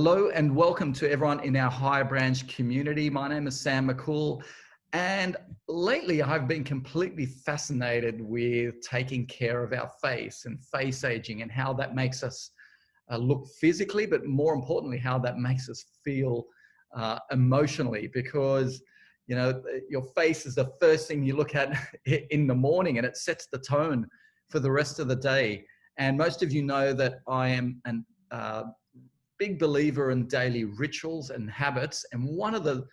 Hello and welcome to everyone in our Higher Branch community. My name is Sam McCool, and lately I've been completely fascinated with taking care of our face and face aging and how that makes us look physically, but more importantly, how that makes us feel emotionally, because you know, your face is the first thing you look at in the morning, and it sets the tone for the rest of the day. And most of you know that I am an big believer in daily rituals and habits. And one of the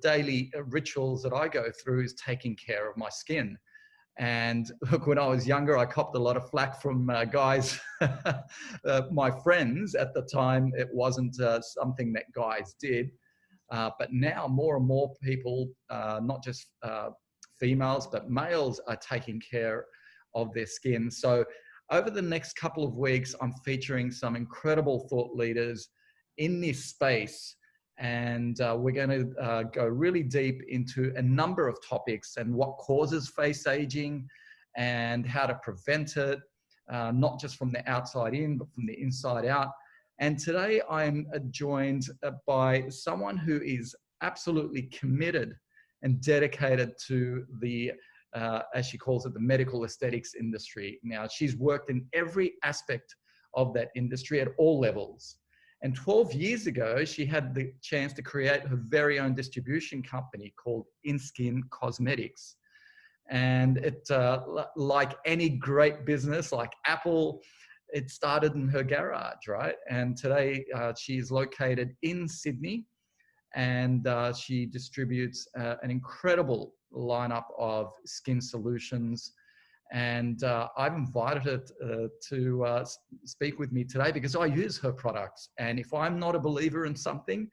daily rituals that I go through is taking care of my skin. And look, when I was younger, I copped a lot of flack from guys, my friends at the time. It wasn't something that guys did. But now more and more people, not just females, but males are taking care of their skin. So over the next couple of weeks, I'm featuring some incredible thought leaders in this space. And we're going to go really deep into a number of topics and what causes face aging and how to prevent it, not just from the outside in, but from the inside out. And today I'm joined by someone who is absolutely committed and dedicated to the as she calls it, the medical aesthetics industry. Now, she's worked in every aspect of that industry at all levels. And 12 years ago, she had the chance to create her very own distribution company called InSkin Cosmetics. And it, like any great business, like Apple, it started in her garage, right? And today she is located in Sydney, and she distributes an incredible lineup of skin solutions. And I've invited her to speak with me today because I use her products. And if I'm not a believer in something,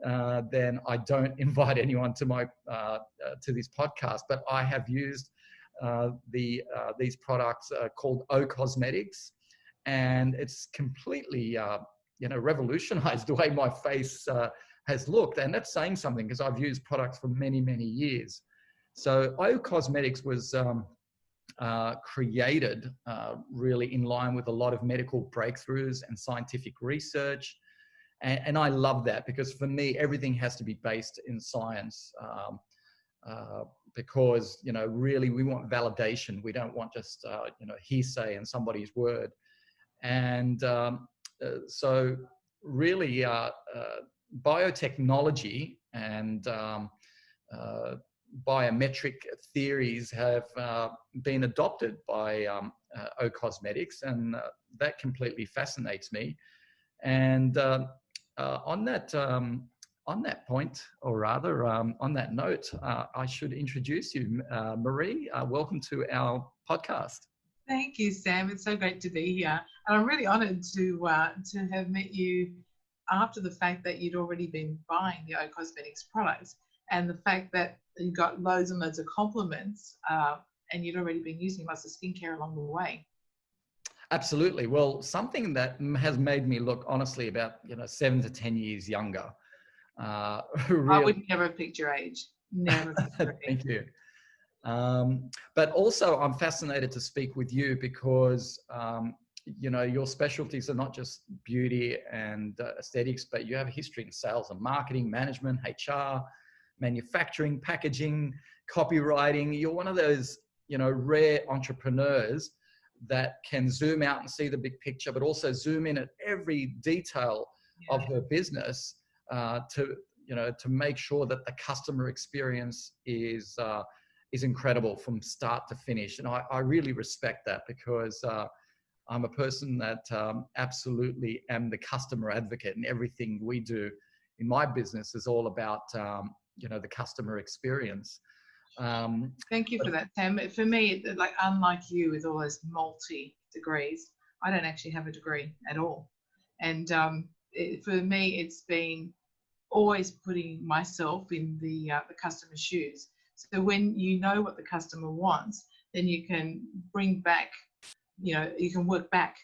then I don't invite anyone to my to this podcast. But I have used these products called O Cosmetics, and it's completely revolutionized the way my face has looked. And that's saying something because I've used products for many, many years. So O Cosmetics was created really in line with a lot of medical breakthroughs and scientific research. And I love that because for me, everything has to be based in science because, you know, really we want validation. We don't want just, hearsay and somebody's word. And so really biotechnology and biometric theories have been adopted by O Cosmetics, and that completely fascinates me. And on that point, or rather on that note, I should introduce you, Marie. Welcome to our podcast. Thank you, Sam. It's so great to be here, and I'm really honoured to have met you after the fact that you'd already been buying the O Cosmetics products, and the fact that you got loads and loads of compliments, and you'd already been using lots of skincare along the way. Absolutely. Well, something that has made me look honestly about 7 to 10 years younger. Really, I would never have picked your age. Never. Thank you. But also, I'm fascinated to speak with you because your specialties are not just beauty and aesthetics, but you have a history in sales and marketing, management, HR, manufacturing, packaging, copywriting. You're one of those, rare entrepreneurs that can zoom out and see the big picture, but also zoom in at every detail of her business to make sure that the customer experience is incredible from start to finish. And I really respect that because I'm a person that absolutely am the customer advocate, and everything we do in my business is all about the customer experience. Thank you for that, Sam. For me, like, unlike you with all those multi degrees, I don't actually have a degree at all. And for me, it's been always putting myself in the customer's shoes. So when you know what the customer wants, then you can bring back, you can work back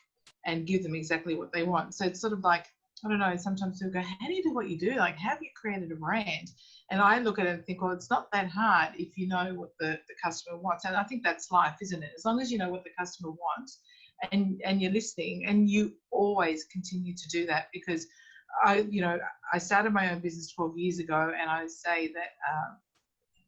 and give them exactly what they want. So it's sort of like, I don't know, sometimes people go, how do you do what you do? Like, how have you created a brand? And I look at it and think, well, it's not that hard if you know what the customer wants. And I think that's life, isn't it? As long as you know what the customer wants and you're listening, and you always continue to do that, because I started my own business 12 years ago, and I say that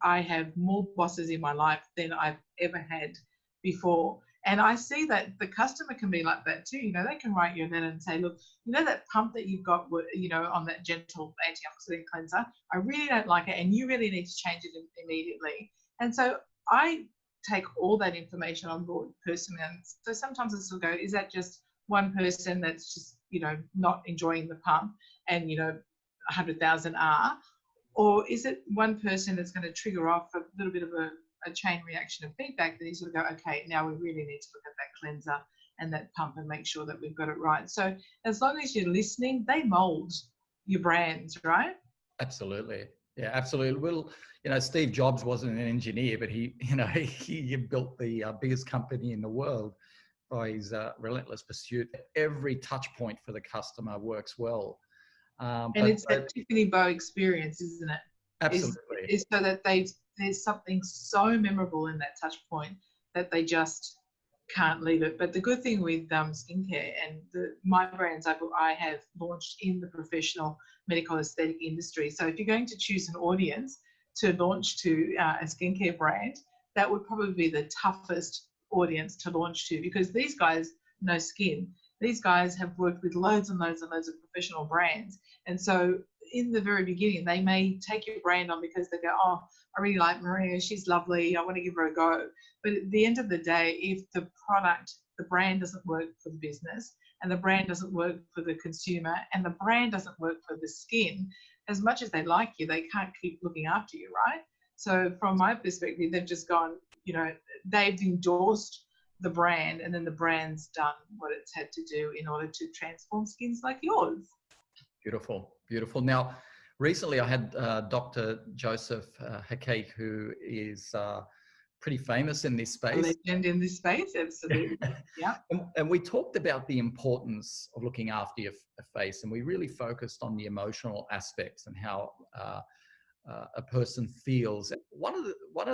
I have more bosses in my life than I've ever had before. And I see that the customer can be like that too. They can write you a letter and say, look, that pump that you've got, on that gentle antioxidant cleanser, I really don't like it, and you really need to change it immediately. And so I take all that information on board personally. And so sometimes I still go, is that just one person that's just, not enjoying the pump and, 100,000 are? Or is it one person that's going to trigger off a little bit of a chain reaction of feedback that you sort of go, okay, now we really need to look at that cleanser and that pump and make sure that we've got it right. So as long as you're listening, they mold your brands, right? Absolutely. Yeah, absolutely. Well, Steve Jobs wasn't an engineer, but he built the biggest company in the world by his relentless pursuit. Every touch point for the customer works well. And it's that Tiffany Bow experience, isn't it? Absolutely. Is so that there's something so memorable in that touch point that they just can't leave it. But the good thing with skincare and my brands I have launched in the professional medical aesthetic industry. So if you're going to choose an audience to launch to a skincare brand, that would probably be the toughest audience to launch to, because these guys know skin. These guys have worked with loads and loads and loads of professional brands. And so in the very beginning, they may take your brand on because they go, oh, I really like Maria, she's lovely, I want to give her a go. But at the end of the day, if the brand doesn't work for the business, and the brand doesn't work for the consumer, and the brand doesn't work for the skin, as much as they like you, they can't keep looking after you, right? So from my perspective, they've just gone, they've endorsed the brand, and then the brand's done what it's had to do in order to transform skins like yours. Beautiful, beautiful. Now, recently I had Dr. Joseph Hakeek, who is pretty famous in this space. A legend in this space, absolutely. Yeah. And we talked about the importance of looking after your face, and we really focused on the emotional aspects and how a person feels. One of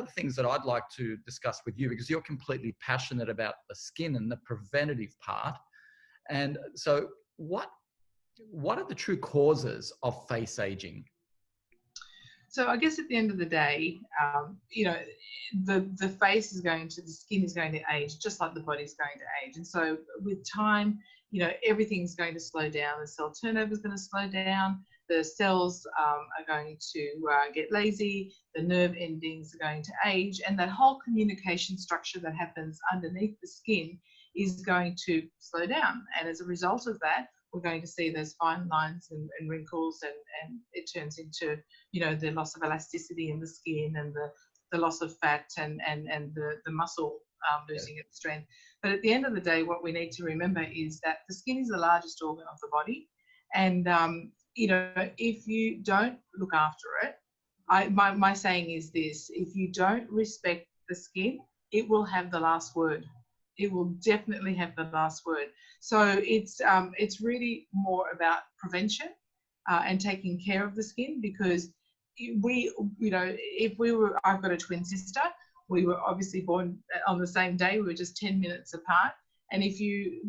the things that I'd like to discuss with you, because you're completely passionate about the skin and the preventative part, and so what are the true causes of face aging? So I guess at the end of the day, the face the skin is going to age just like the body's going to age. And so with time, everything's going to slow down. The cell turnover is going to slow down. The cells are going to get lazy. The nerve endings are going to age. And that whole communication structure that happens underneath the skin is going to slow down. And as a result of that, we're going to see those fine lines and wrinkles, and it turns into, the loss of elasticity in the skin, and the loss of fat, and the muscle losing its strength. But at the end of the day, what we need to remember is that the skin is the largest organ of the body. And, if you don't look after it, my saying is this: if you don't respect the skin, it will have the last word. It will definitely have the last word. So it's really more about prevention and taking care of the skin, because I've got a twin sister. We were obviously born on the same day. We were just 10 minutes apart. And if you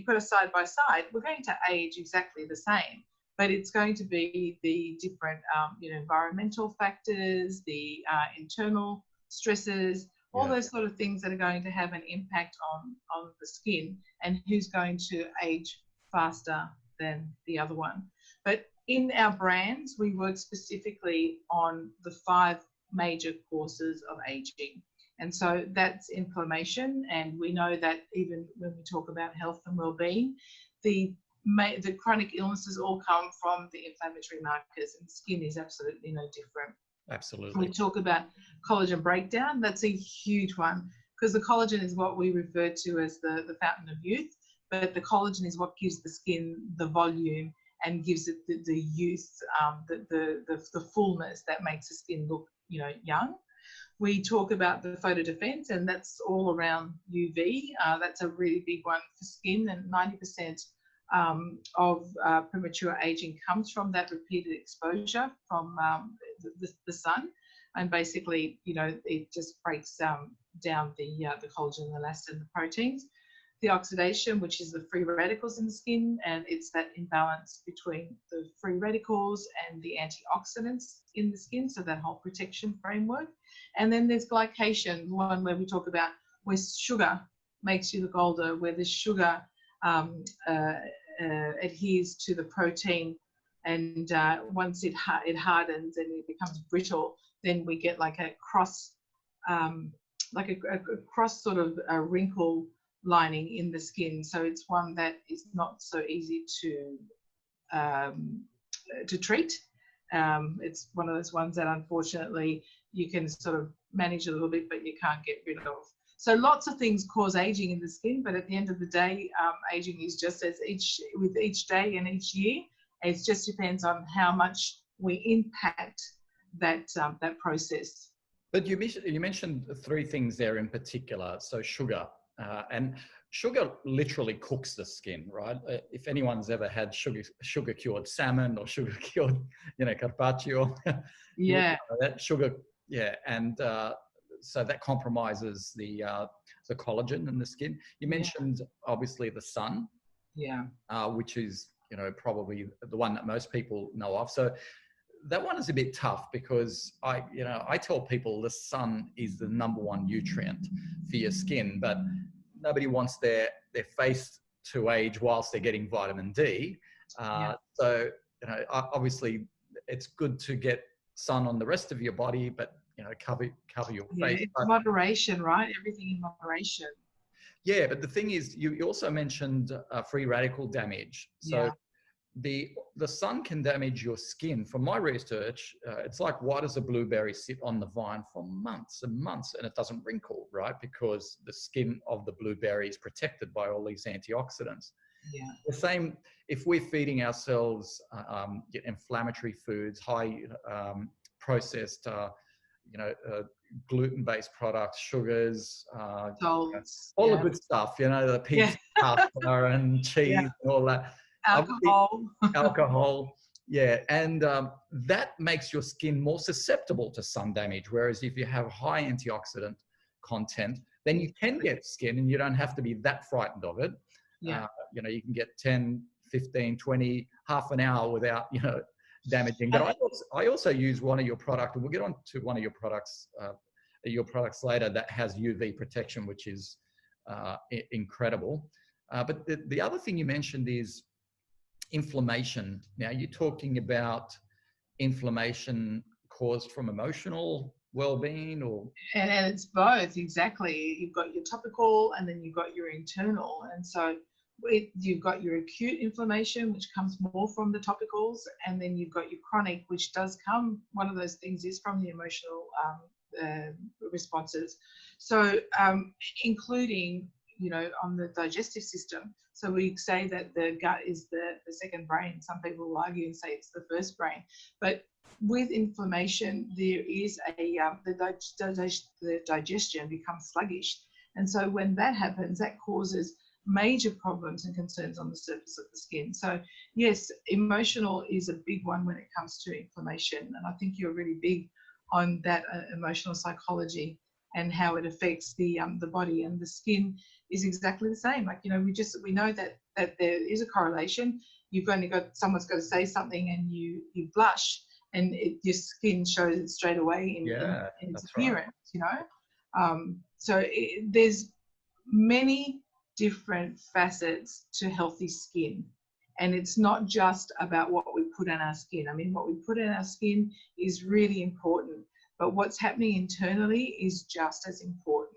put us side by side, we're going to age exactly the same. But it's going to be the different, environmental factors, the internal stresses, all those sort of things that are going to have an impact on the skin, and who's going to age faster than the other one. But in our brands, we work specifically on the 5 major causes of aging. And so that's inflammation. And we know that even when we talk about health and well-being, the chronic illnesses all come from the inflammatory markers, and skin is absolutely no different. Absolutely. We talk about collagen breakdown. That's a huge one, because the collagen is what we refer to as the fountain of youth, but the collagen is what gives the skin the volume and gives it the youth, the fullness that makes the skin look, young. We talk about the photo defense, and that's all around UV. That's a really big one for skin, and 90% of premature aging comes from that repeated exposure from the sun. And basically, it just breaks down the collagen, the elastin, the proteins. the oxidation, which is the free radicals in the skin, and it's that imbalance between the free radicals and the antioxidants in the skin, so that whole protection framework. And then there's glycation, one where we talk about where sugar makes you look older, where the sugar adheres to the protein, and once it hardens and it becomes brittle, then we get like a cross, cross sort of a wrinkle lining in the skin. So it's one that is not so easy to treat. It's one of those ones that unfortunately you can sort of manage a little bit, but you can't get rid of. So lots of things cause aging in the skin, but at the end of the day, aging is just as with each day and each year. It just depends on how much we impact that process. But you mentioned three things there in particular. So sugar, and sugar literally cooks the skin, right? If anyone's ever had sugar cured salmon or sugar cured, carpaccio, yeah, that sugar, yeah, and so that compromises the collagen in the skin. You mentioned obviously the sun, yeah, which is probably the one that most people know of. So that one is a bit tough because I tell people the sun is the #1 nutrient for your skin, but nobody wants their face to age whilst they're getting vitamin D. So obviously it's good to get sun on the rest of your body, but cover your face. It's moderation, right? Everything in moderation. Yeah, but the thing is, you also mentioned free radical damage. So the sun can damage your skin. From my research, it's like, why does a blueberry sit on the vine for months and months and it doesn't wrinkle, right? Because the skin of the blueberry is protected by all these antioxidants. Yeah. The same, if we're feeding ourselves inflammatory foods, high processed, gluten-based products, sugars, all the good stuff, the pizza, pasta and cheese and all that. Alcohol, yeah. And that makes your skin more susceptible to sun damage. Whereas if you have high antioxidant content, then you can get skin and you don't have to be that frightened of it. Yeah. You can get 10, 15, 20, half an hour without, damaging. But I also use one of your products, and we'll get on to one of your products later, that has UV protection, which is incredible. But the other thing you mentioned is inflammation. Now, you're talking about inflammation caused from emotional well-being, or? And it's both, exactly. You've got your topical and then you've got your internal. And so you've got your acute inflammation, which comes more from the topicals, and then you've got your chronic, which does come, one of those things is from the emotional responses. So including, on the digestive system. So we say that the gut is the second brain. Some people will argue and say it's the first brain. But with inflammation, there is the digestion becomes sluggish. And so when that happens, that causes major problems and concerns on the surface of the skin. So yes, emotional is a big one when it comes to inflammation. And I think you're really big on that emotional psychology and how it affects the body, and the skin is exactly the same. Like, we know that there is a correlation. Someone's got to say something and you blush, and your skin shows it straight away in its appearance, right. So there's many different facets to healthy skin. And it's not just about what we put on our skin. I mean, what we put on our skin is really important, but what's happening internally is just as important.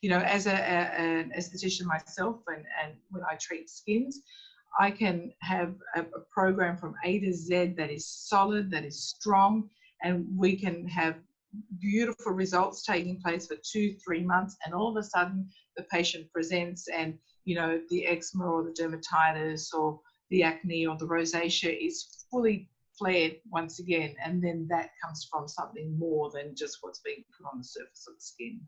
As an esthetician myself, and when I treat skins, I can have a program from A to Z that is solid, that is strong, and we can have beautiful results taking place for 2-3 months, and all of a sudden the patient presents and the eczema or the dermatitis or the acne or the rosacea is fully flared once again, and then that comes from something more than just what's being put on the surface of the skin.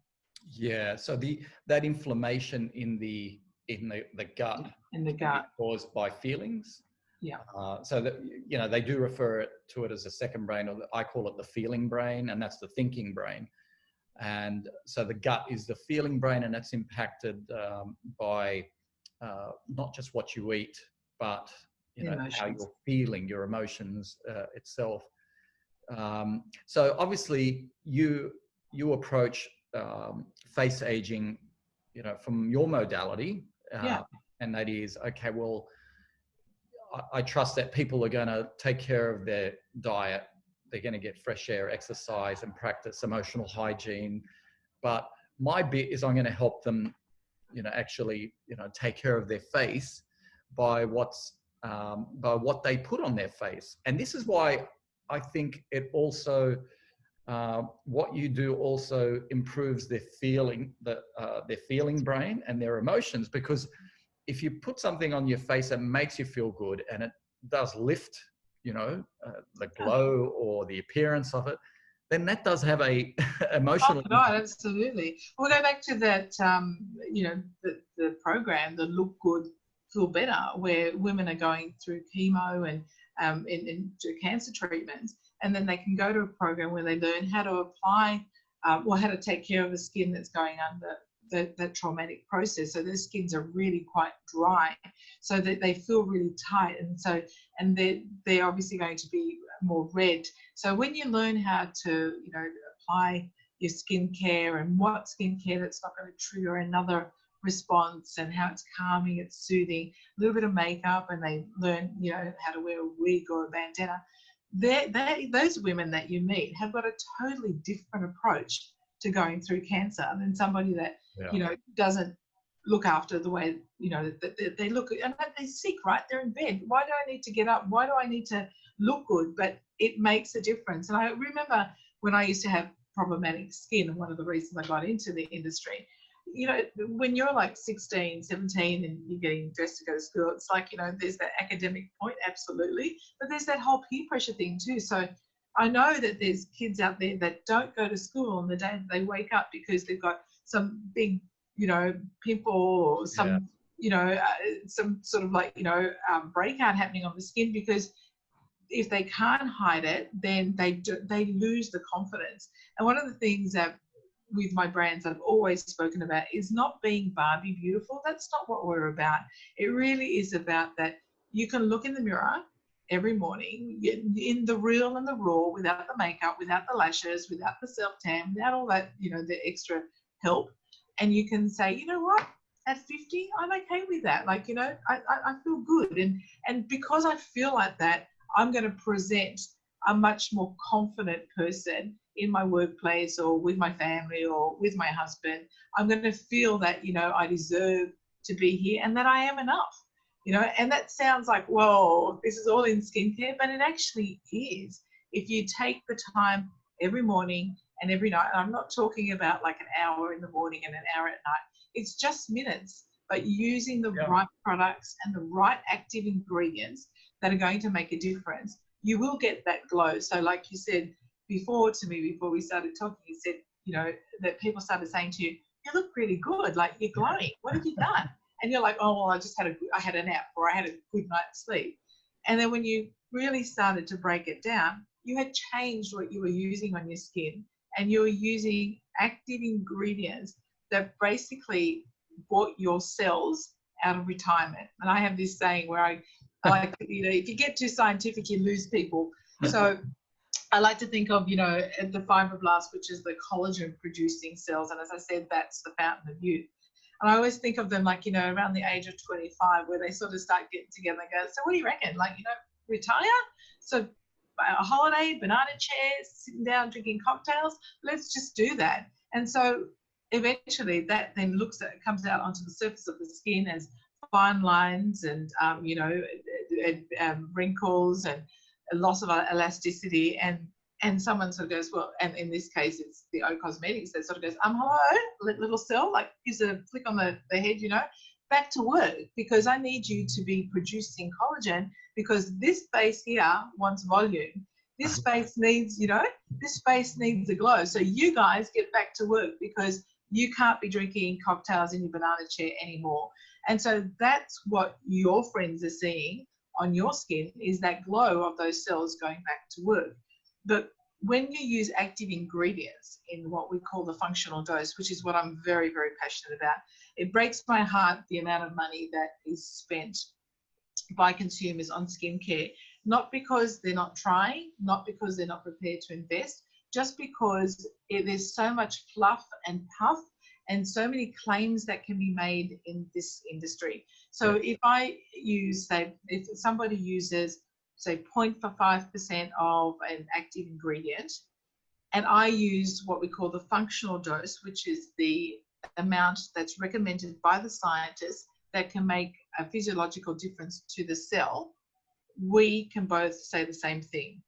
Yeah, so that inflammation in the gut, caused by feelings. Yeah. So that they do refer to it as a second brain, or I call it the feeling brain, and that's the thinking brain. And so the gut is the feeling brain, and that's impacted by not just what you eat, but how you're feeling, your emotions itself. So obviously you approach face aging, from your modality, and that is, okay, well, I trust that people are going to take care of their diet. They're going to get fresh air, exercise, and practice emotional hygiene. But my bit is I'm going to help them, actually, take care of their face by what they put on their face. And this is why I think it also, what you do also improves their feeling brain and their emotions, because if you put something on your face that makes you feel good and it does lift, the glow or the appearance of it, then that does have a emotional. Oh God, absolutely. We'll go back to that, the program, the Look Good, Feel Better, where women are going through chemo and into cancer treatments, and then they can go to a program where they learn how to apply or how to take care of the skin that's going under that traumatic process. So their skins are really quite dry, so that they feel really tight, and they're obviously going to be more red. So when you learn how to apply your skincare and what skincare that's not going to trigger another response, and how it's calming, it's soothing, a little bit of makeup, and they learn how to wear a wig or a bandana, those women that you meet have got a totally different approach to going through cancer than somebody that doesn't look after the way that they look, and they're sick, right? They're in bed. Why do I need to get up? Why do I need to look good? But it makes a difference. And I remember when I used to have problematic skin, and one of the reasons I got into the industry, when you're like 16, 17 and you're getting dressed to go to school, it's like, there's that academic point, absolutely, but there's that whole peer pressure thing too. So I know that there's kids out there that don't go to school on the day that they wake up because they've got some big, pimple or some, some sort of like, breakout happening on the skin, because if they can't hide it, then they lose the confidence. And one of the things that with my brands I've always spoken about is not being Barbie beautiful. That's not what we're about. It really is about that you can look in the mirror every morning in the real and the raw, without the makeup, without the lashes, without the self-tan, without all that, the extra help. And you can say, you know what, at 50, I'm okay with that. Like, I feel good. And because I feel like that, I'm going to present a much more confident person in my workplace or with my family or with my husband. I'm going to feel that, I deserve to be here and that I am enough, and that sounds like, whoa, this is all in skincare, but it actually is. If you take the time every morning and every night, and I'm not talking about like an hour in the morning and an hour at night, it's just minutes, but using the right products and the right active ingredients that are going to make a difference, you will get that glow. So like you said before to me, before we started talking, you said, that people started saying to you, you look really good, like you're glowing. What have you done? And you're like, oh, well, I had a nap, or I had a good night's sleep. And then when you really started to break it down, you had changed what you were using on your skin, and you were using active ingredients that basically brought your cells out of retirement. And I have this saying where I like, if you get too scientific, you lose people. So I like to think of, the fibroblasts, which is the collagen producing cells. And as I said, that's the fountain of youth. And I always think of them like, around the age of 25, where they sort of start getting together and go, so what do you reckon? Like, retire? So a holiday, banana chairs, sitting down, drinking cocktails, let's just do that. And so eventually that then comes out onto the surface of the skin as fine lines and, wrinkles and a loss of elasticity. And someone sort of goes, well, and in this case, it's the O Cosmetics that sort of goes, hello, little cell, like gives a flick on the head, back to work, because I need you to be producing collagen, because this face here wants volume. This space needs, this space needs a glow. So you guys get back to work, because you can't be drinking cocktails in your banana chair anymore. And so that's what your friends are seeing on your skin, is that glow of those cells going back to work. But when you use active ingredients in what we call the functional dose, which is what I'm very, very passionate about, it breaks my heart the amount of money that is spent by consumers on skincare, not because they're not trying, not because they're not prepared to invest, just because there's so much fluff and puff and so many claims that can be made in this industry. So if I use, say, if somebody uses, say, 0.5% of an active ingredient, and I use what we call the functional dose, which is the amount that's recommended by the scientists that can make a physiological difference to the cell, we can both say the same thing.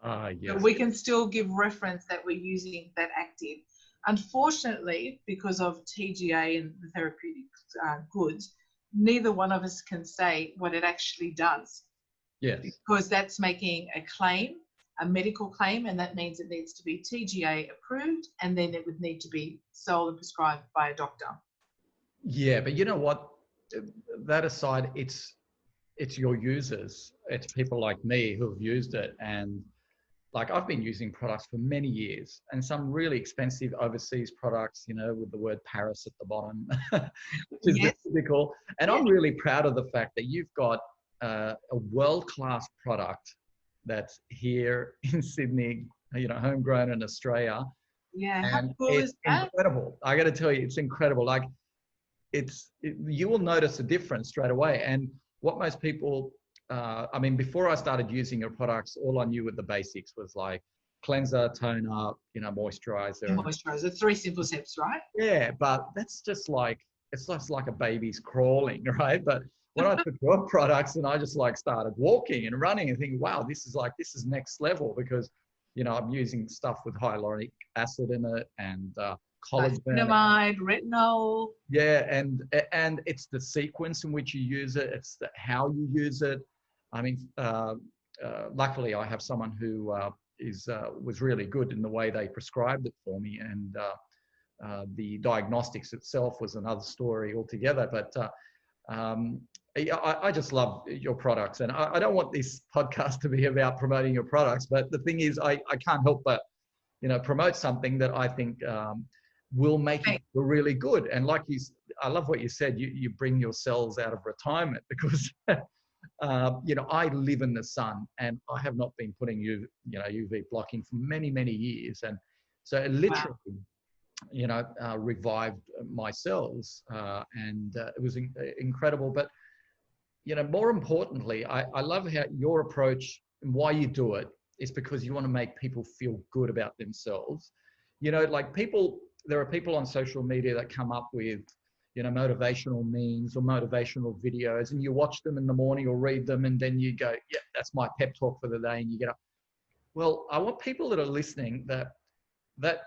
Yes. But we can still give reference that we're using that active. Unfortunately, because of TGA and the therapeutic goods, neither one of us can say what it actually does. Yes. Because that's making a claim, a medical claim, and that means it needs to be TGA approved, and then it would need to be sold and prescribed by a doctor. Yeah, but you know what? That aside, it's your users. It's people like me who have used it, and like I've been using products for many years, and some really expensive overseas products, you know, with the word Paris at the bottom, which is typical. And I'm really proud of the fact that you've got a world-class product that's here in Sydney, you know, homegrown in Australia. Yeah, and how cool is that? Incredible. I got to tell you, it's incredible. Like, you will notice a difference straight away. And what most people, I mean, before I started using your products, all I knew with the basics was like cleanser, toner, you know, moisturizer. Moisturizer, 3 simple steps, right? Yeah, but that's just like, it's just like a baby's crawling, right? But when I took your products and I just like started walking and running and thinking, wow, this is next level, because, you know, I'm using stuff with hyaluronic acid in it and collagen. Niacinamide, retinol. Yeah, and it's the sequence in which you use it. It's how you use it. I mean, luckily I have someone who was really good in the way they prescribed it for me, and the diagnostics itself was another story altogether. But I just love your products, and I don't want this podcast to be about promoting your products, but the thing is, I can't help but, you know, promote something that I think will make you feel really good. And like I love what you said, you bring your cells out of retirement, because you know, I live in the sun and I have not been putting UV blocking for many, many years. And so it literally, you know, revived my cells, and it was incredible. But, you know, more importantly, I love how your approach and why you do it is because you want to make people feel good about themselves. You know, like there are people on social media that come up with, you know, motivational memes or motivational videos, and you watch them in the morning or read them, and then you go, yeah, that's my pep talk for the day, and you get up. Well, I want people that are listening that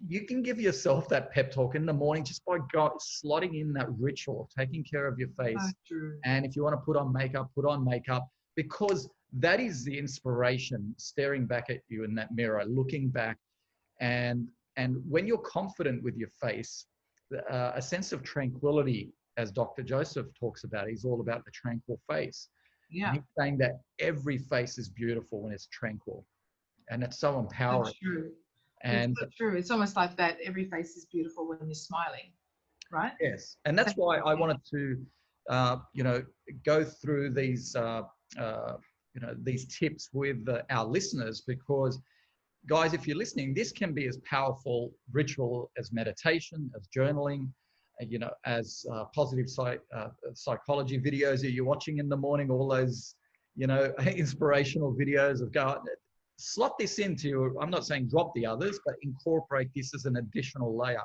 you can give yourself that pep talk in the morning just by slotting in that ritual, taking care of your face. And if you want to put on makeup, because that is the inspiration, staring back at you in that mirror, looking back. And when you're confident with your face, a sense of tranquility, as Dr. Joseph talks about, he's all about the tranquil face. Yeah. He's saying that every face is beautiful when it's tranquil. And it's so empowering. That's true. And it's true. It's almost like that. Every face is beautiful when you're smiling, right? Yes. And that's why I wanted to, you know, go through these, you know, these tips with our listeners, because, guys, if you're listening, this can be as powerful ritual as meditation, as journaling, you know, as positive psychology videos that you're watching in the morning, all those, you know, inspirational videos of God. Slot this into, I'm not saying drop the others, but incorporate this as an additional layer,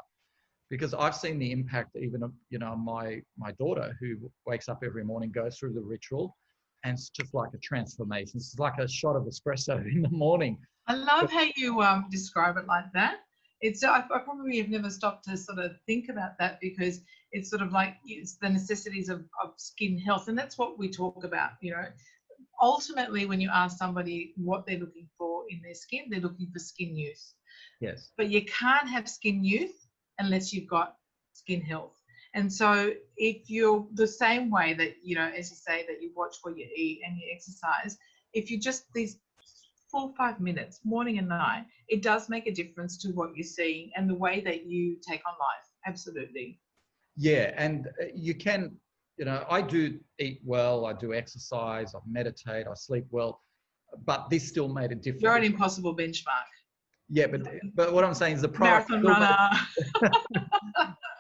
because I've seen the impact even, you know, my daughter, who wakes up every morning, goes through the ritual, and it's just like a transformation. It's like a shot of espresso in the morning. I love how you describe it like that. I probably have never stopped to sort of think about that, because it's sort of like it's the necessities of skin health, and that's what we talk about, you know. Ultimately, when you ask somebody what they're looking for in their skin, they're looking for skin youth. Yes. But you can't have skin youth unless you've got skin health. And so if you're the same way that, you know, as you say, that you watch what you eat and you exercise, if you just these 4 or 5 minutes, morning and night, it does make a difference to what you're seeing and the way that you take on life. Absolutely. Yeah, and you can, you know, I do eat well, I do exercise, I meditate, I sleep well, but this still made a difference. You're an impossible benchmark. Yeah, but what I'm saying is the product Marathon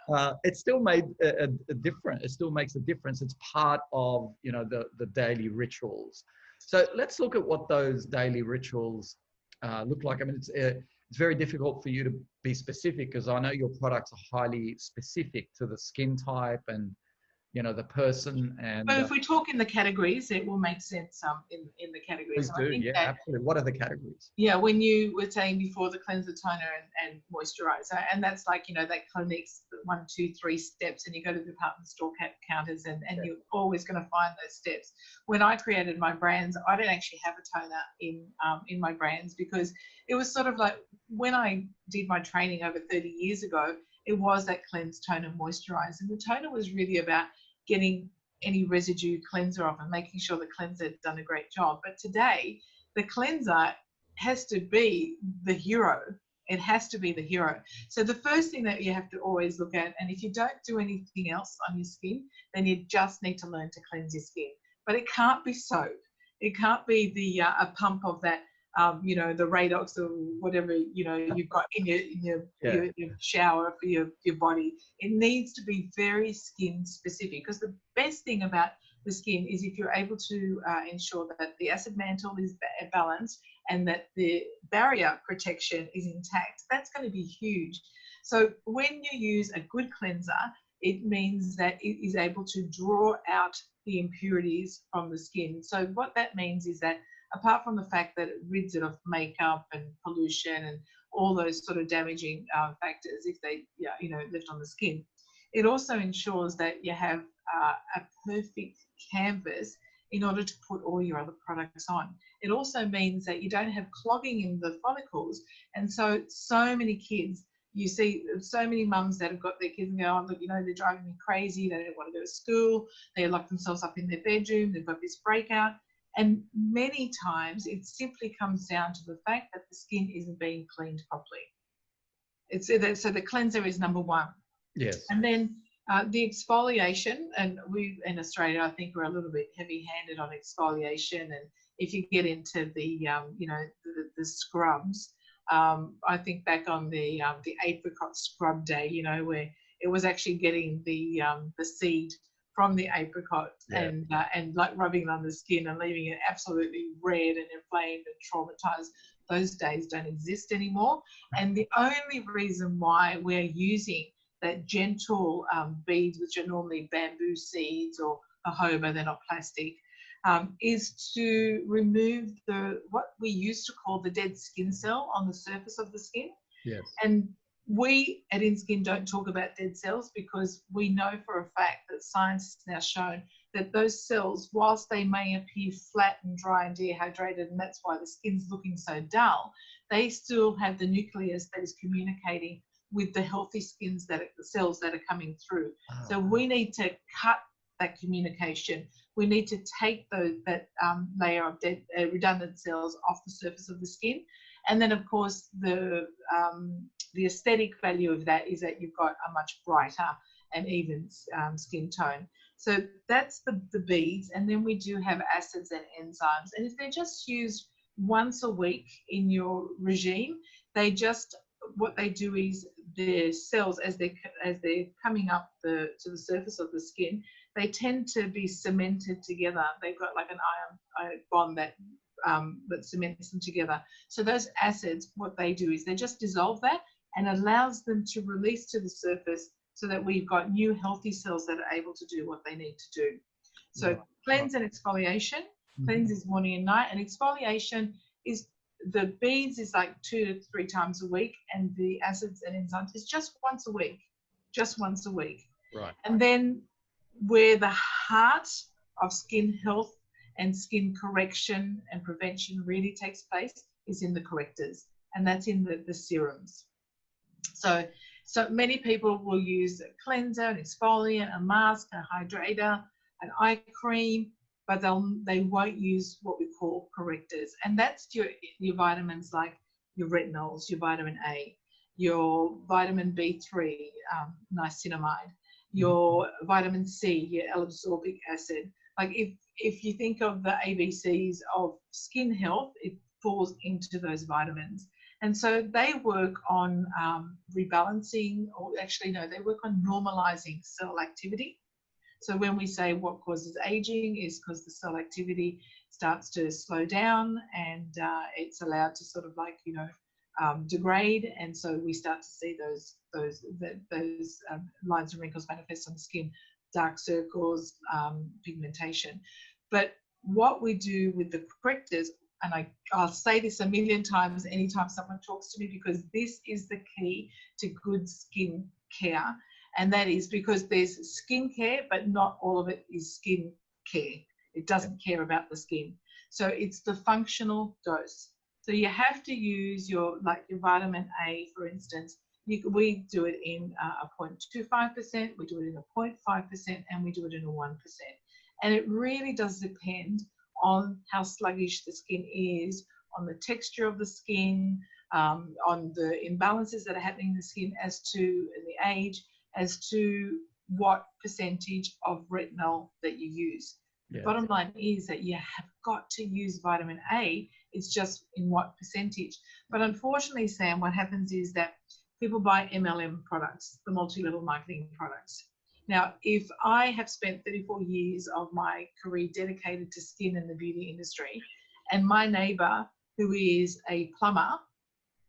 runner. It still made a difference. It still makes a difference. It's part of, you know, the daily rituals. So let's look at what those daily rituals look like. I mean, it's very difficult for you to be specific because I know your products are highly specific to the skin type and, you know, the person. And But if we talk in the categories, it will make sense in the categories. please do. Yeah, absolutely. What are the categories? Yeah, when you were saying before, the cleanser, toner, and moisturizer, and that's like, you know, that Clinique's 1, 2, 3 steps, and you go to the department store counters, and you're always going to find those steps. When I created my brands, I didn't actually have a toner in my brands because it was sort of like when I did my training over 30 years ago, it was that cleanse, toner, moisturize, and the toner was really about getting any residue cleanser off and making sure the cleanser had done a great job. But today, the cleanser has to be the hero. It has to be the hero. So the first thing that you have to always look at, and if you don't do anything else on your skin, then you just need to learn to cleanse your skin. But it can't be soap. It can't be the a pump of that, you know, the Radox or whatever, you know, you've got in your shower for your body. It needs to be very skin specific, because the best thing about the skin is if you're able to ensure that the acid mantle is balanced and that the barrier protection is intact. That's going to be huge. So when you use a good cleanser, it means that it is able to draw out the impurities from the skin. So what that means is that apart from the fact that it rids it of makeup and pollution and all those sort of damaging factors if they, you know, left on the skin, it also ensures that you have a perfect canvas in order to put all your other products on. It also means that you don't have clogging in the follicles. And so many kids, you see so many mums that have got their kids and go, oh, look, you know, they're driving me crazy. They don't want to go to school. They lock themselves up in their bedroom. They've got this breakout. And many times it simply comes down to the fact that the skin isn't being cleaned properly. So the cleanser is number one. Yes. And then the exfoliation, and we in Australia, I think we're a little bit heavy-handed on exfoliation. And if you get into the, you know, the scrubs, I think back on the apricot scrub day, you know, where it was actually getting the seed from the apricot and like rubbing it on the skin and leaving it absolutely red and inflamed and traumatized. Those days don't exist anymore. And the only reason why we're using that gentle beads, which are normally bamboo seeds or jojoba, they're not plastic, is to remove what we used to call the dead skin cell on the surface of the skin. Yes. And we at InSkin don't talk about dead cells because we know for a fact that science has now shown that those cells, whilst they may appear flat and dry and dehydrated, and that's why the skin's looking so dull, they still have the nucleus that is communicating with the healthy the cells that are coming through. Oh. So we need to cut that communication. We need to take that layer of dead redundant cells off the surface of the skin. And then, of course, the aesthetic value of that is that you've got a much brighter and even skin tone. So that's the beads. And then we do have acids and enzymes. And if they're just used once a week in your regime, what they do is the cells, as they're coming up to the surface of the skin, they tend to be cemented together. They've got like an ion bond that cements them together. So those acids, what they do is they just dissolve that and allows them to release to the surface so that we've got new healthy cells that are able to do what they need to do. So cleanse and exfoliation. Cleanse is morning and night, and exfoliation is the beads is like 2 to 3 times a week, and the acids and enzymes is just once a week. Right. And then where the heart of skin health and skin correction and prevention really takes place is in the correctors, and that's in the serums. So many people will use a cleanser, an exfoliant, a mask, a hydrator, an eye cream, but they won't use what we call correctors. And that's your vitamins like your retinols, your vitamin A, your vitamin B3, niacinamide, your vitamin C, your L-ascorbic acid. Like if you think of the ABCs of skin health, it falls into those vitamins. And so they work on rebalancing, or actually, no, they work on normalizing cell activity. So when we say what causes aging is because the cell activity starts to slow down, and it's allowed to sort of like, degrade. And so we start to see those lines and wrinkles manifest on the skin, dark circles, pigmentation. But what we do with the correctors, and I'll say this a million times anytime someone talks to me, because this is the key to good skin care. And that is because there's skin care, but not all of it is skin care. It doesn't care about the skin. So it's the functional dose. So you have to use your vitamin A, for instance. We do it in a 0.25%, we do it in a 0.5%, and we do it in a 1%. And it really does depend on how sluggish the skin is, on the texture of the skin, on the imbalances that are happening in the skin, as to the age, as to what percentage of retinol that you use. Yeah. The bottom line is that you have got to use vitamin A. It's just in what percentage. But unfortunately, Sam, what happens is that people buy MLM products, the multi-level marketing products. Now, if I have spent 34 years of my career dedicated to skin and the beauty industry, and my neighbor, who is a plumber,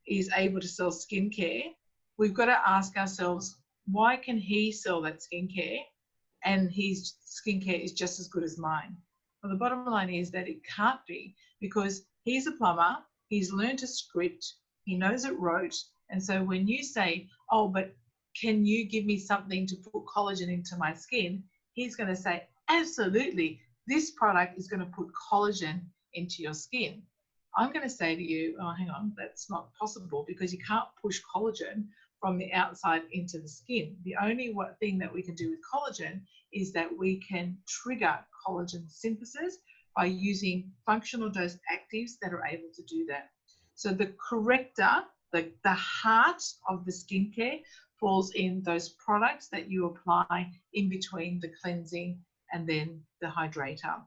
is able to sell skincare, we've got to ask ourselves, why can he sell that skincare and his skincare is just as good as mine? Well, the bottom line is that it can't be, because he's a plumber, he's learned a script, he knows it rote. And so when you say, oh, but can you give me something to put collagen into my skin? He's going to say, absolutely, this product is going to put collagen into your skin. I'm going to say to you, oh, hang on, that's not possible, because you can't push collagen from the outside into the skin. The only thing that we can do with collagen is that we can trigger collagen synthesis by using functional dose actives that are able to do that. So the corrector, the heart of the skincare, falls in those products that you apply in between the cleansing and then the hydrator.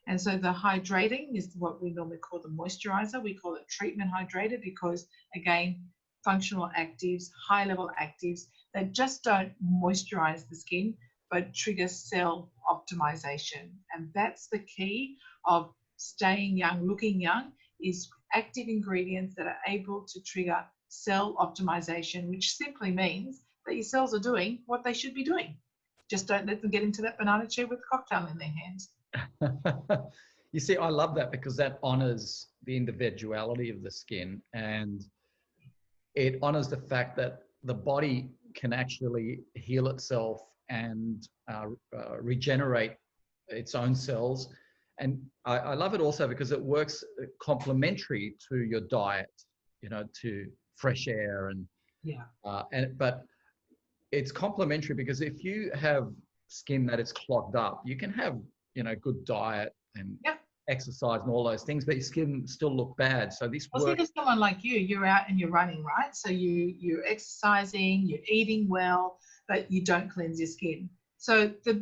And so the hydrating is what we normally call the moisturizer. We call it treatment hydrator because, again, functional actives, high-level actives, that just don't moisturize the skin, but trigger cell optimization. And that's the key of staying young, looking young, is active ingredients that are able to trigger cell optimization, which simply means that your cells are doing what they should be doing. Just don't let them get into that banana chair with a cocktail in their hands. You see, I love that, because that honors the individuality of the skin, and it honors the fact that the body can actually heal itself and regenerate its own cells. And I love it also because it works complementary to your diet, to fresh air but it's complementary, because if you have skin that is clogged up, you can have good diet and exercise and all those things, but your skin still look bad. So this works. Think of someone like you. You're out and you're running, right? So you're exercising, you're eating well, but you don't cleanse your skin. So the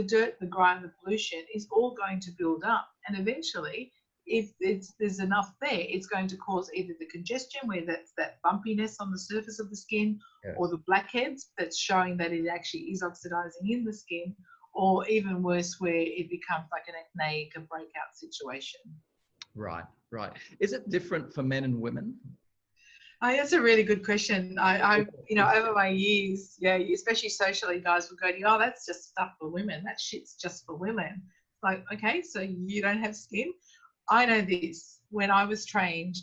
dirt, the grime, the pollution is all going to build up, and eventually, if there's enough there, it's going to cause either the congestion, where that's that bumpiness on the surface of the skin, or the blackheads that's showing that it actually is oxidizing in the skin, or even worse, where it becomes like an acneic, a breakout situation. Right. Is it different for men and women? That's a really good question. I over my years, especially socially, guys will go to you, oh, that's just stuff for women. That shit's just for women. Like, okay, so you don't have skin? I know this. When I was trained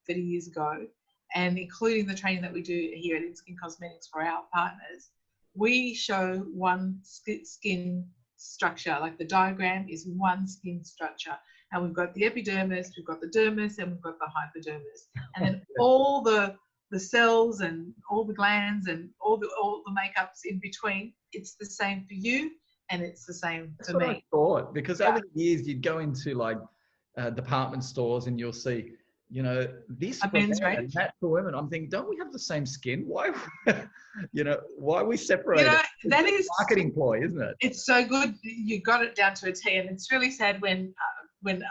30 years ago, and including the training that we do here at InSkin Cosmetics for our partners, we show one skin structure. Like the diagram is one skin structure. And we've got the epidermis, we've got the dermis, and we've got the hypodermis. And then all the cells and all the glands and all the makeups in between, it's the same for you and it's the same That's for what I me. thought, because Yeah. over the years you'd go into like department stores and you'll see, you know, this A for men's men and range. that for women. I'm thinking, don't we have the same skin? Why, you know, why are we You separated? know, It's that a is, marketing ploy, isn't it? it's so good. You got it down to a T, and it's really sad when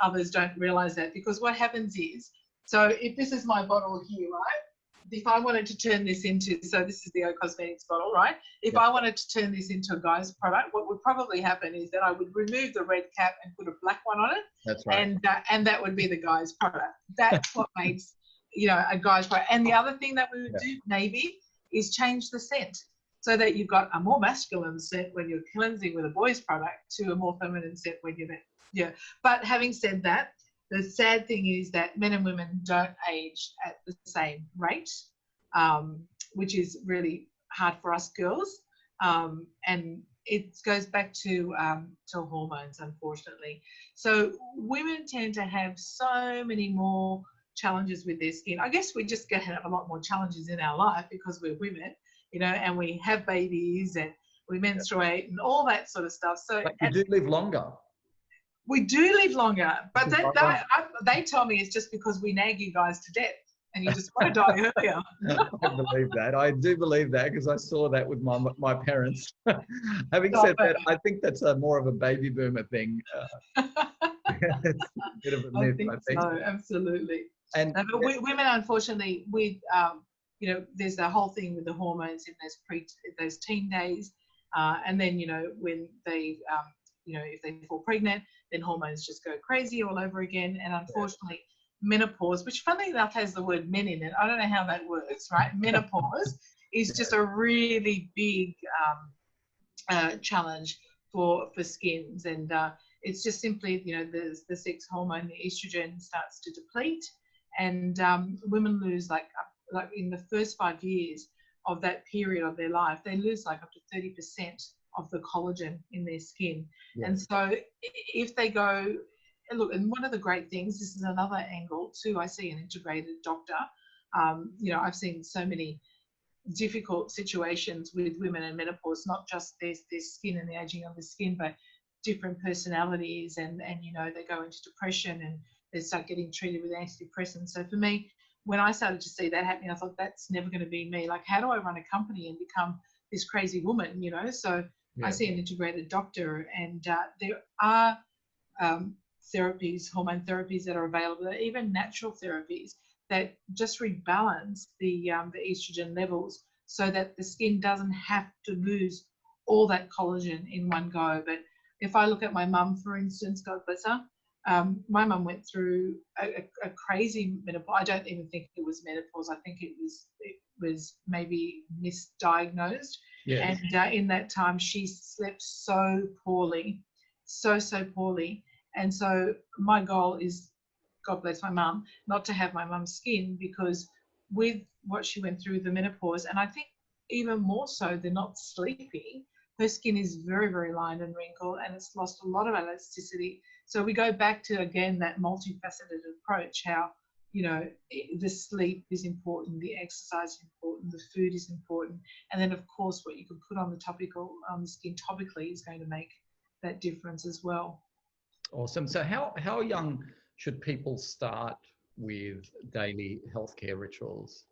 others don't realize that, because what happens is, so if this is my bottle here, right? If I wanted to turn this into, so this is the O Cosmetics bottle, right? If Yeah. I wanted to turn this into a guy's product, what would probably happen is that I would remove the red cap and put a black one on it, That's right. and that would be the guy's product. That's what makes, you know, a guy's product. And the other thing that we would do maybe is change the scent, so that you've got a more masculine scent when you're cleansing with a boy's product to a more feminine scent when you're, yeah. But having said that, the sad thing is that men and women don't age at the same rate, which is really hard for us girls. And it goes back to hormones, unfortunately. So women tend to have so many more challenges with their skin. I guess we just get a lot more challenges in our life because we're women, you know, and we have babies and we menstruate and all that sort of stuff. So But you do live longer. we do live longer, but they tell me it's just because we nag you guys to death and you just want to die earlier. I believe that. I do believe that because I saw that with my parents. Having said that, I think that's more of a baby boomer thing. It's a bit of a myth, I think. So, absolutely. And but women, unfortunately, with you know, there's the whole thing with the hormones in those teen days, and then, you know, when they you know, if they fall pregnant, then hormones just go crazy all over again. And unfortunately, menopause, which funnily enough has the word men in it, I don't know how that works, right? Menopause is just a really big challenge for skins, and it's just simply, you know, the sex hormone, the estrogen, starts to deplete, and women lose like in the first 5 years of that period of their life, they lose like up to 30% of the collagen in their skin. Yeah. And so if they go, look, and one of the great things, this is another angle too, I see an integrated doctor. You know, I've seen so many difficult situations with women in menopause, not just their skin and the aging of the skin, but different personalities, and you know, they go into depression and they start getting treated with antidepressants. So for me, when I started to see that happening, I thought, that's never going to be me. Like, how do I run a company and become this crazy woman, you know? So yeah. I see an integrated doctor, and there are therapies, hormone therapies that are available, even natural therapies that just rebalance the estrogen levels so that the skin doesn't have to lose all that collagen in one go. But if I look at my mum, for instance, God bless her, my mum went through a crazy menopause. I don't even think it was menopause. I think it was maybe misdiagnosed. Yes. And in that time, she slept so poorly, so poorly. And so my goal is, God bless my mum, not to have my mum's skin, because with what she went through, the menopause, and I think even more so than not sleeping, her skin is very, very lined and wrinkled, and it's lost a lot of elasticity. So we go back to, again, that multifaceted approach, how, you know, the sleep is important, the exercise is important, the food is important, and then, of course, what you can put on the skin topically is going to make that difference as well. Awesome. So how young should people start with daily healthcare rituals?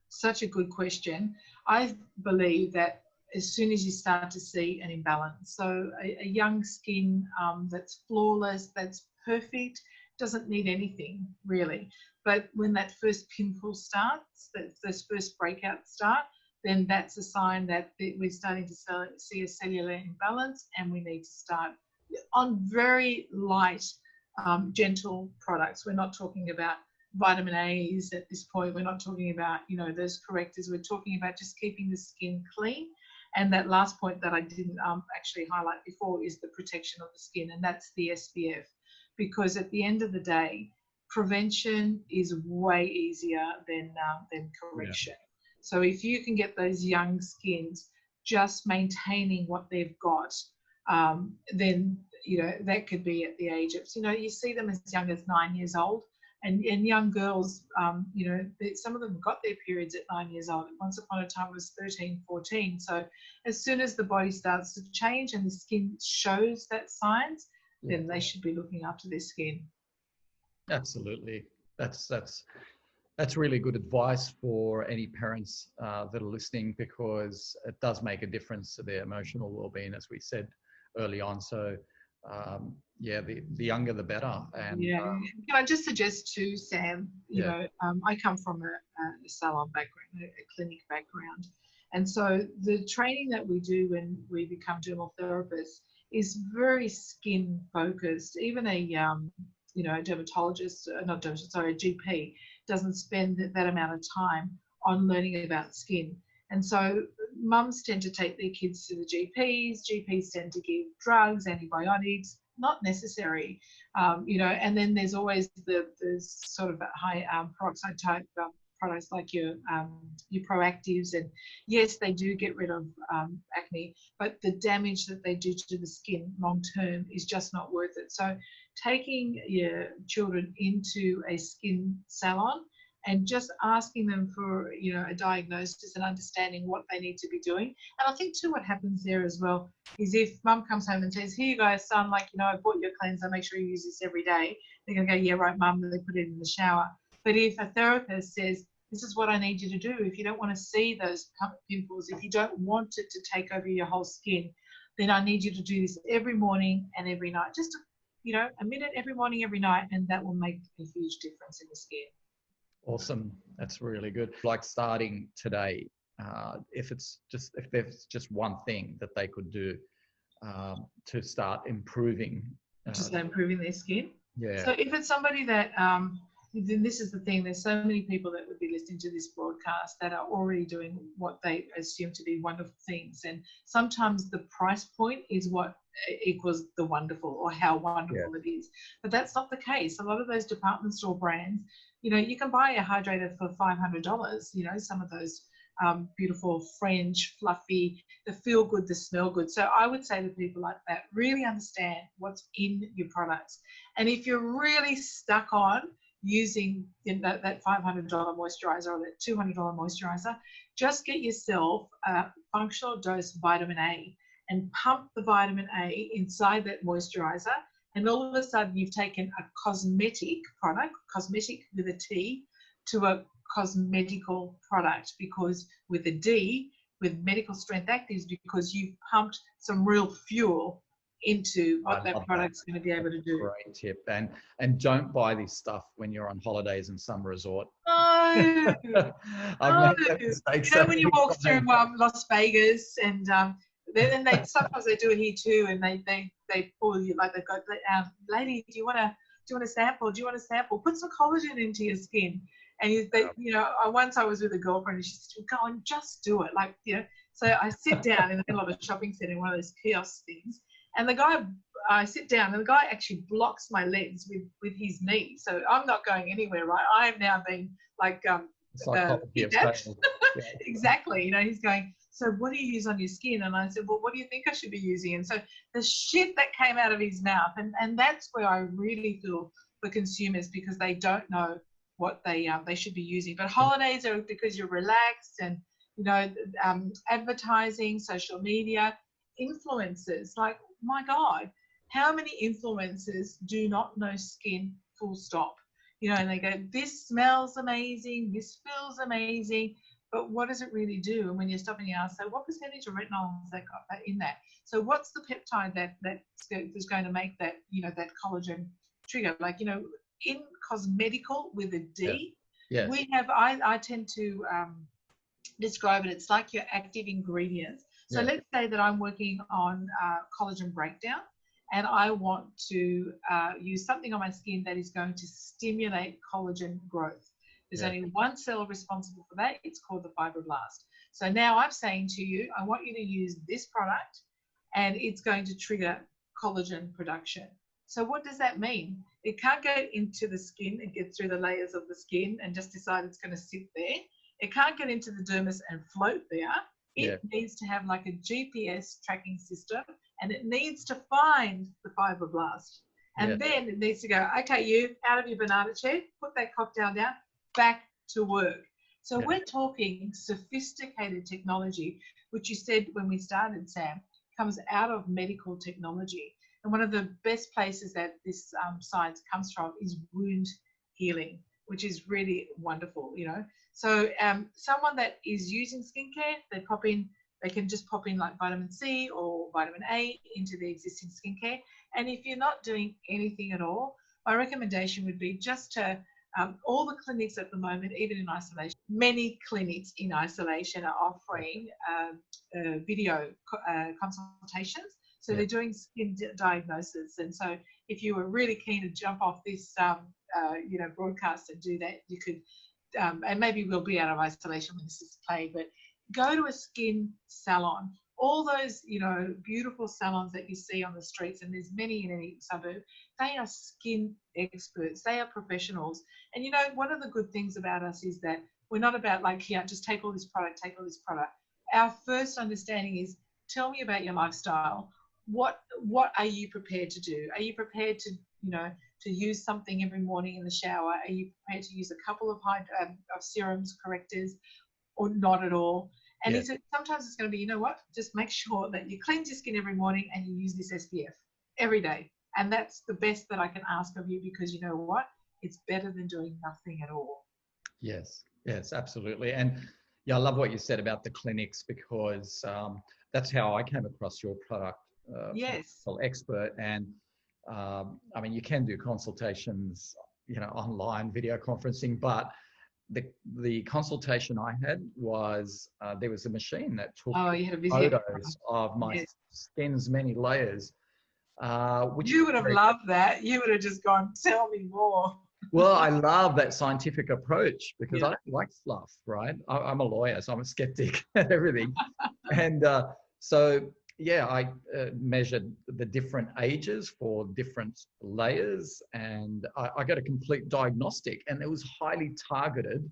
Such a good question. I believe that as soon as you start to see an imbalance, so a young skin that's flawless, that's perfect, doesn't need anything really. But when that first pimple starts, those first breakouts start, then that's a sign that we're starting to see a cellular imbalance, and we need to start on very light, gentle products. We're not talking about vitamin A's at this point. We're not talking about, you know, those correctors. We're talking about just keeping the skin clean. And that last point that I didn't actually highlight before is the protection of the skin, and that's the SPF. Because at the end of the day, prevention is way easier than correction. Yeah. So if you can get those young skins just maintaining what they've got, then, you know, that could be at the age of, you know, you see them as young as 9 years old, And young girls, you know, some of them got their periods at 9 years old. Once upon a time it was 13, 14. So as soon as the body starts to change and the skin shows that signs, then they should be looking after their skin. Absolutely. That's really good advice for any parents that are listening, because it does make a difference to their emotional well-being, as we said early on. So yeah, the younger the better. And yeah, can I just suggest too, Sam, you know, I come from a salon background, a clinic background, and so the training that we do when we become dermal therapists is very skin focused. Even a you know, a dermatologist, not dermatologist, sorry, a GP doesn't spend that amount of time on learning about skin. And so mums tend to take their kids to the GPs. GPs tend to give drugs, antibiotics, not necessary, you know. And then there's always the sort of high peroxide type products like your Proactives, and yes, they do get rid of acne, but the damage that they do to the skin long term is just not worth it. So taking your children into a skin salon and just asking them for, you know, a diagnosis and understanding what they need to be doing. And I think too, what happens there as well is if mum comes home and says, here you go, son, like, you know, I bought your cleanser, make sure you use this every day. They're going to go, yeah, right, mum, and they put it in the shower. But if a therapist says, this is what I need you to do, if you don't want to see those pimples, if you don't want it to take over your whole skin, then I need you to do this every morning and every night. Just, you know, a minute every morning, every night, and that will make a huge difference in the skin. Awesome. That's really good. Like starting today, if there's just one thing that they could do to start improving. Just improving their skin. Yeah. So if it's somebody that, then this is the thing, there's so many people that would be listening to this broadcast that are already doing what they assume to be wonderful things. And sometimes the price point is what equals the wonderful, or how wonderful it is. But that's not the case. A lot of those department store brands, you know, you can buy a hydrator for $500, you know, some of those beautiful French, fluffy, the feel good, the smell good. So I would say to people like that, really understand what's in your products. And if you're really stuck on using that $500 moisturizer or that $200 moisturizer, just get yourself a functional dose vitamin A and pump the vitamin A inside that moisturizer. And all of a sudden you've taken a cosmetic product, cosmetic with a T, to a cosmetical product, because with a D, with medical strength actives, because you've pumped some real fuel into what that product's going to be able to do. Great tip. And don't buy this stuff when you're on holidays in some resort. No. I've made that mistake. You know, when you walk through Las Vegas, and then they sometimes they do it here too, and they pull you, like they've got, lady, do you want a sample? Do you want a sample? Put some collagen into your skin. And you know, once I was with a girlfriend and she said, go and just do it. Like, you know, so I sit down in the middle of a shopping center in one of those kiosk things, and the guy, I sit down and the guy actually blocks my legs with his knee. So I'm not going anywhere, right? I have now been like, exactly. You know, he's going, so what do you use on your skin? And I said, well, what do you think I should be using? And so the shit that came out of his mouth, and that's where I really feel for consumers, because they don't know what they should be using. But holidays are because you're relaxed, and, you know, advertising, social media, influencers, like, my God, how many influencers do not know skin, full stop? You know, and they go, this smells amazing, this feels amazing, but what does it really do? And when you're stopping, you ask, so what percentage of retinol has that got in that? So what's the peptide that's going to make that, you know, that collagen trigger? Like, you know, in cosmetical with a D, we have, I tend to describe it, it's like your active ingredients. So let's say that I'm working on collagen breakdown, and I want to use something on my skin that is going to stimulate collagen growth. There's only one cell responsible for that. It's called the fibroblast. So now I'm saying to you, I want you to use this product, and it's going to trigger collagen production. So what does that mean? It can't go into the skin and get through the layers of the skin and just decide it's going to sit there. It can't get into the dermis and float there. It needs to have like a GPS tracking system, and it needs to find the fibroblast. And then it needs to go, okay, you out of your banana chair, put that cocktail down, back to work. So we're talking sophisticated technology, which you said when we started, Sam, comes out of medical technology. And one of the best places that this science comes from is wound healing, which is really wonderful, you know. So someone that is using skincare, they can just pop in like vitamin C or vitamin A into the existing skincare. And if you're not doing anything at all, my recommendation would be just to all the clinics at the moment, even in isolation, many clinics in isolation are offering video consultations. So they're doing skin diagnosis. And so if you were really keen to jump off this, broadcast and do that, you could, and maybe we'll be out of isolation when this is played, but go to a skin salon. All those, you know, beautiful salons that you see on the streets, and there's many in any suburb, they are skin experts. They are professionals. And, you know, one of the good things about us is that we're not about like, here, just take all this product, take all this product. Our first understanding is, tell me about your lifestyle. What are you prepared to do? Are you prepared to, you know, to use something every morning in the shower? Are you prepared to use a couple of serums, correctors, or not at all? And sometimes it's going to be, you know what, just make sure that you cleanse your skin every morning and you use this SPF every day. And that's the best that I can ask of you, because you know what, it's better than doing nothing at all. Yes, absolutely. And yeah, I love what you said about the clinics, because that's how I came across your product, Expert. And I mean, you can do consultations, you know, online, video conferencing, but the consultation I had was there was a machine that took photos of my skin's many layers. Which you would have loved that. You would have just gone, tell me more. Well, I love that scientific approach, because I don't like fluff, right? I'm a lawyer, so I'm a skeptic at everything. And I measured the different ages for different layers, and I got a complete diagnostic, and it was highly targeted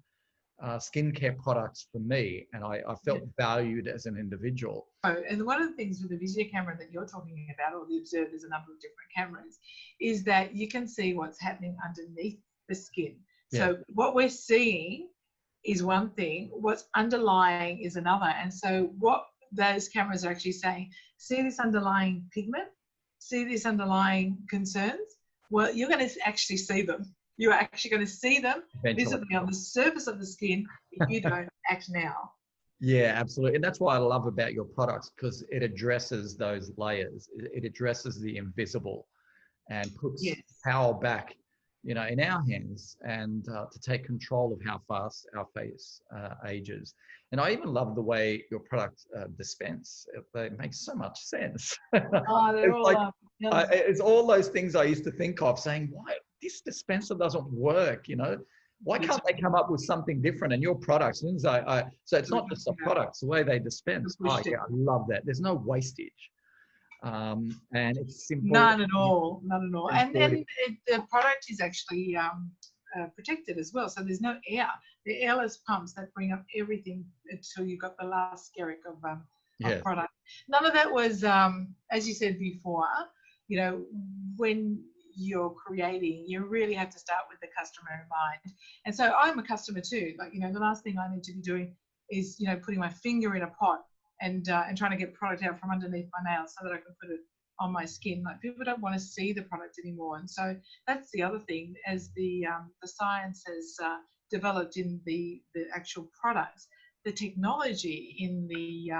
skincare products for me, and I felt valued as an individual. Oh, and one of the things with the Vizia camera that you're talking about, or the Observe, there's a number of different cameras, is that you can see what's happening underneath the skin. So what we're seeing is one thing, what's underlying is another. And so what those cameras are actually saying, see this underlying pigment, see these underlying concerns, well, you're going to actually see them. You're actually going to see them visibly on the surface of the skin if you don't act now. Yeah, absolutely. And that's what I love about your products, because it addresses those layers. It addresses the invisible and puts power back, you know, in our hands, and to take control of how fast our face ages. And I even love the way your products dispense. They make so much sense. Oh, they're all it's all those things I used to think of, saying, why this dispenser doesn't work, you know? Why can't they come up with something different? And your products, so it's not just the products, the way they dispense. I love that. There's no wastage. And it's simple. None at all. And the product is actually protected as well. So there's no air. The airless pumps that bring up everything until you've got the last skerrick of product. None of that was, as you said before, you know, when you're creating, you really have to start with the customer in mind. And so I'm a customer too. Like, you know, the last thing I need to be doing is, you know, putting my finger in a pot and trying to get product out from underneath my nails so that I can put it on my skin. Like, people don't want to see the product anymore. And so that's the other thing, as the science has developed in the actual products, the technology in the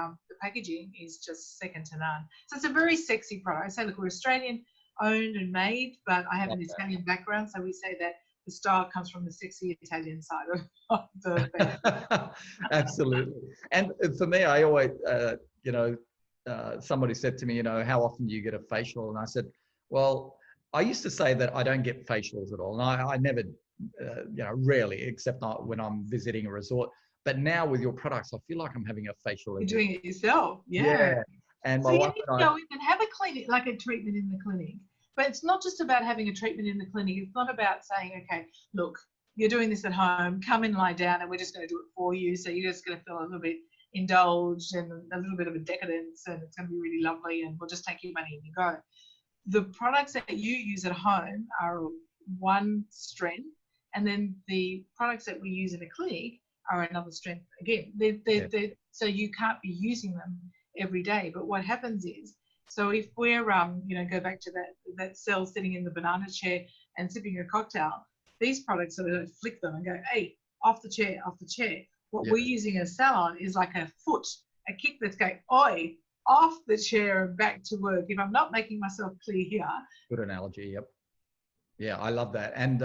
packaging is just second to none. So it's a very sexy product. I say, look, we're Australian owned and made, but I have an Italian background, so we say that the style comes from the sexy Italian side of the family. Absolutely. And for me, I always, somebody said to me, you know, how often do you get a facial? And I said, well, I used to say that I don't get facials at all. And I never, rarely, except not when I'm visiting a resort. But now with your products, I feel like I'm having a facial. You're doing it yourself. Yeah. And so you need to go in and have a clinic, like a treatment in the clinic. But it's not just about having a treatment in the clinic. It's not about saying, okay, look, you're doing this at home, come and lie down and we're just going to do it for you. So you're just going to feel a little bit indulged and a little bit of a decadence, and it's going to be really lovely, and we'll just take your money and you go. the products that you use at home are one strength, and then the products that we use in a clinic are another strength again. So you can't be using them every day. But what happens is, so if we're go back to that cell sitting in the banana chair and sipping a cocktail, these products sort of flick them and go, hey, off the chair, off the chair. What we're using a salon is like a foot, a kick that's going, oi, off the chair and back to work. If I'm not making myself clear here. Good analogy. Yep. Yeah, I love that. And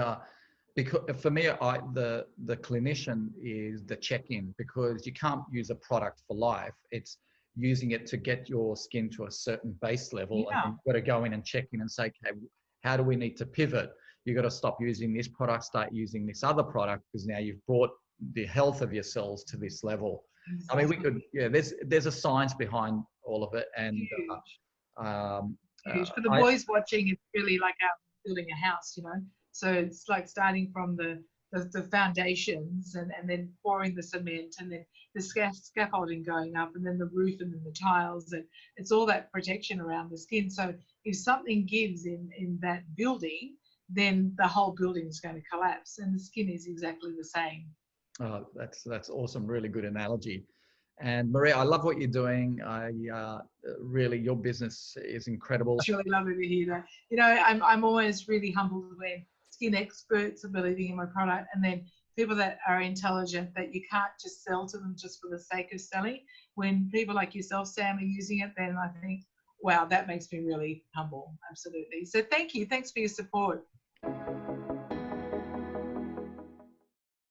because for me, the clinician is the check-in, because you can't use a product for life. It's using it to get your skin to a certain base level, and you've got to go in and check in and say, okay, how do we need to pivot? You've got to stop using this product, start using this other product, because now you've brought the health of your cells to this level. Exactly. I mean, we could, there's a science behind all of it. And for the boys watching, it's really like building a house, so it's like starting from the foundations and then pouring the cement, and then the scaffolding going up, and then the roof, and then the tiles, and it's all that protection around the skin. So if something gives in that building, then the whole building is going to collapse, and the skin is exactly the same. Oh, that's awesome. Really good analogy. And Maria, I love what you're doing. Really, your business is incredible. It's really lovely to hear that. I'm always really humbled when skin experts are believing in my product, and then people that are intelligent, that you can't just sell to them just for the sake of selling. When people like yourself, Sam, are using it, then I think, wow, that makes me really humble. Absolutely. So thank you. Thanks for your support.